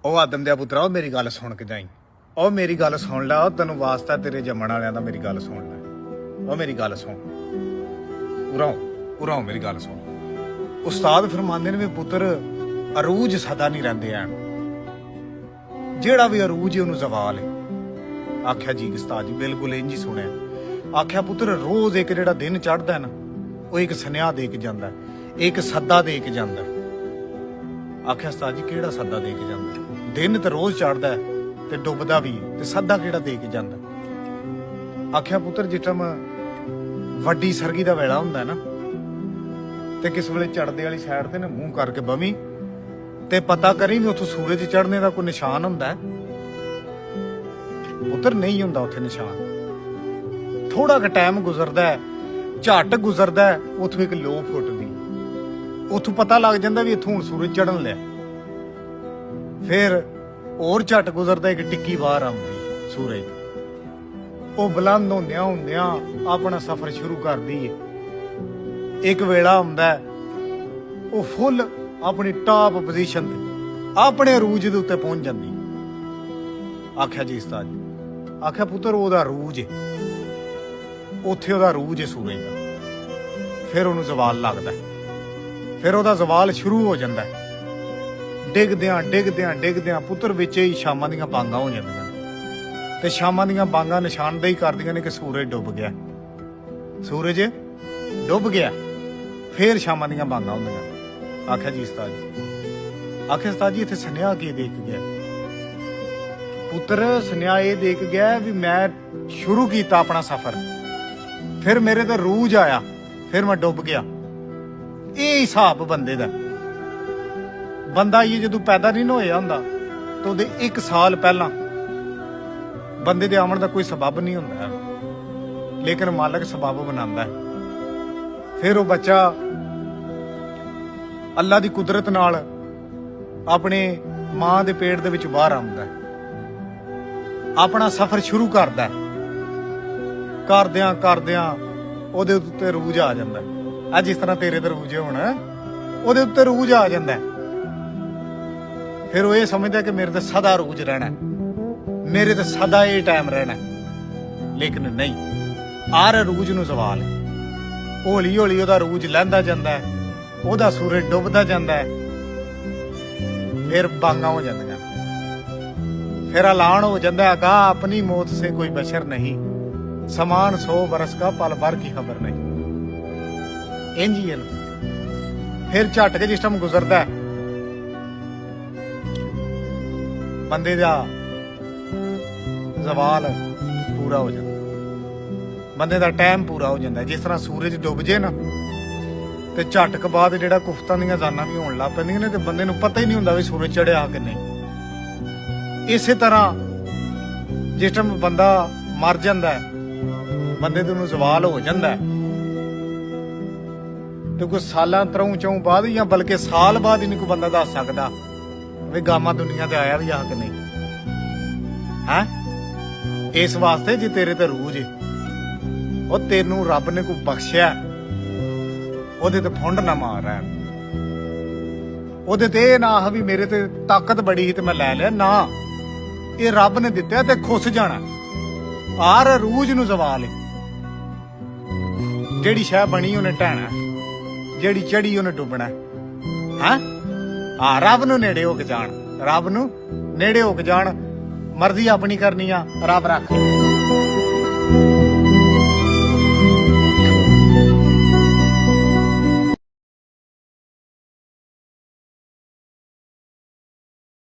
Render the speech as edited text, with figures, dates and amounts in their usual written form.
ਉਹ ਆਦਮ ਦਿਆ ਪੁੱਤਰਾ, ਉਹ ਮੇਰੀ ਗੱਲ ਸੁਣ ਕੇ ਜਾਈ। ਉਹ ਮੇਰੀ ਗੱਲ ਸੁਣ ਲੈ, ਉਹ ਤੈਨੂੰ ਵਾਸਤਾ ਤੇਰੇ ਜੰਮਣ ਵਾਲਿਆਂ ਦਾ। ਮੇਰੀ ਗੱਲ ਸੁਣ ਲੈ, ਉਹ ਮੇਰੀ ਗੱਲ ਸੁਣ। ਉਰਾਓ ਮੇਰੀ ਗੱਲ ਸੁਣ। ਉਸਤਾਦ ਫਰਮਾਉਂਦੇ ਨੇ ਵੀ ਪੁੱਤਰ ਅਰੂਜ ਸਦਾ ਨਹੀਂ ਰਹਿੰਦੇ ਐ, ਜਿਹੜਾ ਵੀ ਅਰੂਜ ਉਹਨੂੰ ਜ਼ਵਾਲ ਹੈ। ਆਖਿਆ ਜੀ ਉਸਤਾਦ ਜੀ ਬਿਲਕੁਲ ਇੰਝ ਹੀ ਸੁਣਿਆ। ਆਖਿਆ ਪੁੱਤਰ ਰੋਜ਼ ਇੱਕ ਜਿਹੜਾ ਦਿਨ ਚੜ੍ਹਦਾ ਨਾ, ਉਹ ਇੱਕ ਸੁਨੇਹਾ ਦੇ ਕੇ ਜਾਂਦਾ, ਇੱਕ ਸੱਦਾ ਦੇ ਕੇ ਜਾਂਦਾ। ਆਖਿਆ ਉਸਤਾਦ ਜੀ ਕਿਹੜਾ ਸੱਦਾ ਦੇ ਕੇ ਜਾਂਦਾ? ਦਿਨ ਤੇ ਰੋਜ਼ ਚੜ੍ਹਦਾ ਤੇ ਡੁੱਬਦਾ ਵੀ, ਤੇ ਸੱਦਾ ਕਿਹੜਾ ਦੇ ਕੇ ਜਾਂਦਾ? ਆਖਿਆ ਪੁੱਤਰ ਜਿਸ ਟਾਈਮ ਵੱਡੀ ਸਰਗੀ ਦਾ ਵੇਲਾ ਹੁੰਦਾ ਨਾ, ਤੇ ਕਿਸ ਵੇਲੇ ਚੜ੍ਹਦੇ ਵਾਲੀ ਸਾਈਡ ਤੇ ਨਾ ਮੂੰਹ ਕਰਕੇ ਬਵੀਂ ਤੇ ਪਤਾ ਕਰੀ ਵੀ ਉੱਥੋਂ ਸੂਰਜ ਚੜ੍ਹਨੇ ਦਾ ਕੋਈ ਨਿਸ਼ਾਨ ਹੁੰਦਾ? ਪੁੱਤਰ ਨਹੀਂ ਹੁੰਦਾ ਉੱਥੇ ਨਿਸ਼ਾਨ। ਥੋੜਾ ਕੁ ਟਾਈਮ ਗੁਜ਼ਰਦਾ, ਝੱਟ ਗੁਜ਼ਰਦਾ, ਉੱਥੋਂ ਇੱਕ ਲੋ ਫੁੱਟਦੀ, ਉੱਥੋਂ ਪਤਾ ਲੱਗ ਜਾਂਦਾ ਵੀ ਇੱਥੋਂ ਹੁਣ ਸੂਰਜ ਚੜ੍ਹਨ ਲਿਆ। ਫਿਰ ਹੋਰ ਝੱਟ ਗੁਜ਼ਰਦਾ, ਇੱਕ ਟਿੱਕੀ ਬਾਹਰ ਆਉਂਦੀ ਸੂਰਜ। ਉਹ ਬੁਲੰਦ ਹੁੰਦਿਆਂ ਆਪਣਾ ਸਫ਼ਰ ਸ਼ੁਰੂ ਕਰਦੀ ਏ। ਇੱਕ ਵੇਲਾ ਹੁੰਦਾ ਉਹ ਫੁੱਲ ਆਪਣੀ ਟਾਪ ਪੋਜੀਸ਼ਨ ਤੇ ਆਪਣੇ ਅਰੂਜ ਦੇ ਉੱਤੇ ਪਹੁੰਚ ਜਾਂਦੀ। ਆਖਿਆ ਜੀ ਉਸਤਾਦ ਜੀ, ਆਖਿਆ ਪੁੱਤਰ ਉਹਦਾ ਅਰੂਜ ਏ, ਉੱਥੇ ਉਹਦਾ ਅਰੂਜ ਏ ਸੂਰਜ ਦਾ। ਫਿਰ ਉਹਨੂੰ ਜ਼ਵਾਲ ਲੱਗਦਾ, ਫਿਰ ਉਹਦਾ ਜ਼ਵਾਲ ਸ਼ੁਰੂ ਹੋ ਜਾਂਦਾ। ਡਿੱਗਦਿਆਂ ਪੁੱਤਰ ਵਿੱਚ ਹੀ ਸ਼ਾਮਾਂ ਦੀਆਂ ਬਾਂਗਾਂ ਹੋ ਜਾਂਦੀਆਂ, ਤੇ ਸ਼ਾਮਾਂ ਦੀਆਂ ਬਾਂਗਾਂ ਨਿਸ਼ਾਨਦੇਹੀ ਕਰਦੀਆਂ ਨੇ ਕਿ ਸੂਰਜ ਡੁੱਬ ਗਿਆ, ਸੂਰਜ ਡੁੱਬ ਗਿਆ। ਫਿਰ ਸ਼ਾਮਾਂ ਦੀਆਂ ਬਾਂਗਾਂ ਹੁੰਦੀਆਂ। ਆਖਿਆ ਜੀ ਉਸਤਾਦ ਜੀ, ਆਖਿਆ ਉਸਤਾਦ ਜੀ ਇੱਥੇ ਸੁਨੇਹਾ ਕੀ ਦੇ ਕੇ ਗਿਆ? ਪੁੱਤਰ ਸੁਨੇਹਾ ਇਹ ਦੇ ਕੇ ਗਿਆ ਵੀ ਮੈਂ ਸ਼ੁਰੂ ਕੀਤਾ ਆਪਣਾ ਸਫ਼ਰ, ਫਿਰ ਮੇਰੇ ਤੇ ਰੂਜ ਆਇਆ, ਫਿਰ ਮੈਂ ਡੁੱਬ ਗਿਆ। ਇਹ ਹਿਸਾਬ ਬੰਦੇ ਦਾ। ਬੰਦਾ ਇਹ ਜਦੋਂ ਪੈਦਾ ਨਹੀਂ ਹੋਇਆ ਹੁੰਦਾ ਤਾਂ ਉਹਦੇ 1 ਸਾਲ ਪਹਿਲਾਂ ਬੰਦੇ ਦੇ ਆਉਣ ਦਾ ਕੋਈ ਸਬਬ ਨਹੀਂ ਹੁੰਦਾ, ਲੇਕਿਨ ਮਾਲਕ ਸਬਬ ਬਣਾਉਂਦਾ ਹੈ। ਫਿਰ ਉਹ ਬੱਚਾ ਅੱਲਾ ਦੀ ਕੁਦਰਤ ਨਾਲ ਆਪਣੇ ਮਾਂ ਦੇ ਪੇਟ ਦੇ ਵਿੱਚ ਬਾਹਰ ਆਉਂਦਾ, ਆਪਣਾ ਸਫ਼ਰ ਸ਼ੁਰੂ ਕਰਦਾ। ਕਰਦਿਆਂ ਉਹਦੇ ਉੱਤੇ ਰੂਜ ਆ ਜਾਂਦਾ। ਅੱਜ ਜਿਸ ਤਰ੍ਹਾਂ ਤੇਰੇ ਤੇ ਰੂਜ ਹੁਣ ਉਹਦੇ ਉੱਤੇ ਰੂਜ ਆ ਜਾਂਦਾ। ਫਿਰ ਉਹ ਇਹ ਸਮਝਦਾ ਕਿ ਮੇਰੇ ਤੇ ਸਦਾ ਰੂਜ ਰਹਿਣਾ, ਮੇਰੇ ਤੇ ਸਦਾ ਇਹ ਟਾਈਮ ਰਹਿਣਾ, ਲੇਕਿਨ ਨਹੀਂ। ਆਰ ਰੂਜ ਨੂੰ ਜ਼ਵਾਲ ਹੈ। ਹੌਲੀ ਹੌਲੀ ਉਹਦਾ ਰੂਜ ਲਹਿੰਦਾ ਜਾਂਦਾ, ਉਹਦਾ ਸੂਰਜ ਡੁੱਬਦਾ ਜਾਂਦਾ, ਫਿਰ ਬਾਂਗਾਂ ਹੋ ਜਾਂਦੀਆਂ, ਫਿਰ ਐਲਾਨ ਹੋ ਜਾਂਦਾ ਅਗਾ ਆਪਣੀ ਮੌਤ ਸੇ ਕੋਈ ਬਸ਼ਰ ਨਹੀਂ, ਸਮਾਨ 100 ਬਰਸ का पल भर की खबर नहीं। ਇੰਝ ਹੀ ਫਿਰ ਝੱਟ ਕੇ ਜਿਸ ਟਾਈਮ ਗੁਜ਼ਰਦਾ ਬੰਦੇ ਦਾ ਜ਼ਵਾਲ ਪੂਰਾ ਹੋ ਜਾਂਦਾ, ਬੰਦੇ ਦਾ ਟਾਈਮ ਪੂਰਾ ਹੋ ਜਾਂਦਾ। ਜਿਸ ਤਰ੍ਹਾਂ ਸੂਰਜ ਡੁੱਬ ਜੇ ਨਾ ਤੇ ਝਟਕ ਬਾਅਦ ਜਿਹੜਾ ਕੁਫਤਾਂ ਦੀਆਂ ਜਾਨਾਂ ਵੀ ਹੋਣ ਲੱਗ ਪੈਂਦੀਆਂ ਨੇ, ਤੇ ਬੰਦੇ ਨੂੰ ਪਤਾ ਹੀ ਨਹੀਂ ਹੁੰਦਾ ਵੀ ਸੂਰਜ ਚੜਿਆ ਕਿ ਨਹੀਂ। ਇਸੇ ਤਰ੍ਹਾਂ ਜਿਸ ਟਾਈਮ ਬੰਦਾ ਮਰ ਜਾਂਦਾ, ਬੰਦੇ ਦੇ ਨੂੰ ਜ਼ਵਾਲ ਹੋ ਜਾਂਦਾ, ਤੇ ਕੋਈ ਸਾਲਾਂ ਚੋਂ ਬਾਅਦ ਜਾਂ ਬਲਕਿ ਸਾਲ ਬਾਅਦ ਹੀ ਨਹੀਂ ਕੋਈ ਬੰਦਾ ਦੱਸ ਸਕਦਾ ਵੀ ਗਾਮਾ ਦੁਨੀਆ ਤੇ ਆਇਆ ਵੀ ਆ ਕਿ ਨਹੀਂ ਹੈ। ਇਸ ਵਾਸਤੇ ਜੇ ਤੇਰੇ ਤੇ ਰੂਜ ਉਹ ਤੈਨੂੰ ਰੱਬ ਨੇ ਕੋਈ ਬਖਸ਼ਿਆ, ਉਹਦੇ ਤੇ ਫੁੰਡ ਨਾ ਮਾਰ ਰਿਹਾ, ਉਹਦੇ ਤੇ ਇਹ ਨਾ ਵੀ ਮੇਰੇ ਤੇ ਤਾਕਤ ਬੜੀ ਸੀ ਤੇ ਮੈਂ ਲੈ ਲਿਆ। ਨਾ, ਇਹ ਰੱਬ ਨੇ ਦਿੱਤਾ ਤੇ ਖੁੱਸ ਜਾਣਾ। ਆਰ ਰੂਜ ਨੂੰ ਜ਼ਵਾਲ ਹੈ। ਜਿਹੜੀ ਸ਼ੈ ਬਣੀ ਉਹਨੇ ਢਹਿਣਾ, ਜਿਹੜੀ ਚੜੀ ਉਹਨੇ ਡੁੱਬਣਾ ਹੈ। ਰੱਬ ਨੂੰ ਨੇੜੇ ਹੋ ਕੇ ਜਾਣ, ਰੱਬ ਨੂੰ ਨੇੜੇ ਹੋ ਕੇ ਜਾਣ। ਮਰਜ਼ੀ ਆਪਣੀ ਕਰਨੀ ਆ, ਰੱਬ ਰੱਖ।